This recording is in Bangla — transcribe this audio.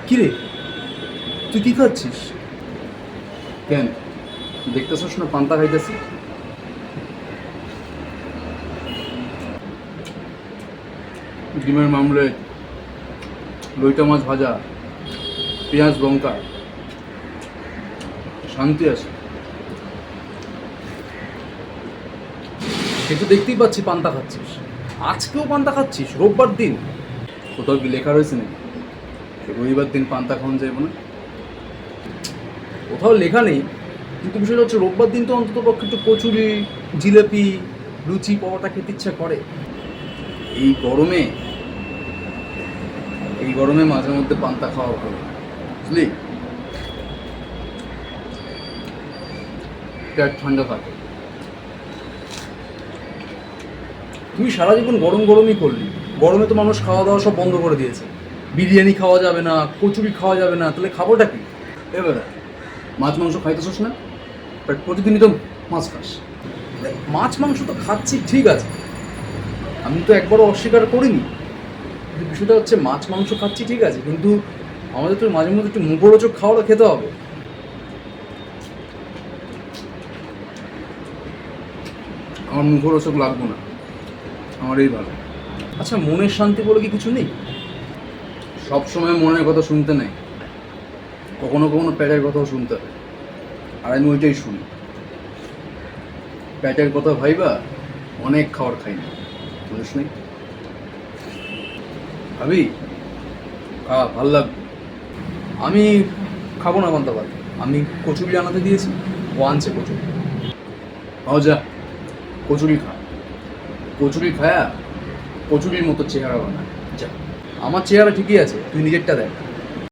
কিরে, তুই কি খাচ্ছিস? কেন দেখতেছস না পান্তা খাইতেছি? ডিমের মামলেট, লইটা মাছ ভাজা, পেঁয়াজ লঙ্কা, শান্তি আছে। সে তো দেখতেই পাচ্ছি পান্তা খাচ্ছিস। আজকেও পান্তা খাচ্ছিস, রোববার দিন। কোথাও কি লেখা রয়েছে নাকি রবিবার দিন পান্তা খাওয়ান যাইব না? কোথাও লেখা নেই, কিন্তু বিষয়টা হচ্ছে রোববার দিন তো অন্তত পক্ষে একটু কচুরি, জিলেপি, লুচি, পরোটা খেতে ইচ্ছা করে। এই গরমে এই গরমে মাঝে মধ্যে পান্তা খাওয়া ভালো, বুঝলি? পেট ঠান্ডা থাকে। তুই সারা জীবন গরম গরমই করলি। গরমে তো মানুষ খাওয়া দাওয়া সব বন্ধ করে দিয়েছে। বিরিয়ানি খাওয়া যাবে না, কচুরি খাওয়া যাবে না, তাহলে খাবোটা কি? এবারে মাছ মাংস খাইতেছস না? বাট প্রতিদিনই তো মাছ খাস। মাছ মাংস তো খাচ্ছি ঠিক আছে, আমি তো একবারও অস্বীকার করিনি। কিন্তু বিষয়টা হচ্ছে মাছ মাংস খাচ্ছি ঠিক আছে, কিন্তু আমাদের তো মাঝে মধ্যে একটু মুখরোচক খাওয়াটা খেতে হবে। আমার মুখরোচক লাগবো না, আমার এই ভালো। আচ্ছা, মনের শান্তি বলে কি কিছু নেই? সবসময় মনের কথা শুনতে নেই, কখনো কখনো পেটের কথাও শুনতে হয়। আর আমি ওইটাই শুনি। পেটের কথা ভাইবা অনেক খাবার খাই না, বুঝিস নাই? ভাবি ভাল লাগবে। আমি খাবো না পান্তা ভাত। আমি কচুরি আনাতে দিয়েছি, ও আনছে কচুরি। যা কচুরি খা, কচুরি খায়া কচুরির মতো চেহারা বানা। যা, আমার চেহারা ঠিকই আছে, তুই নিজেরটা দেখ।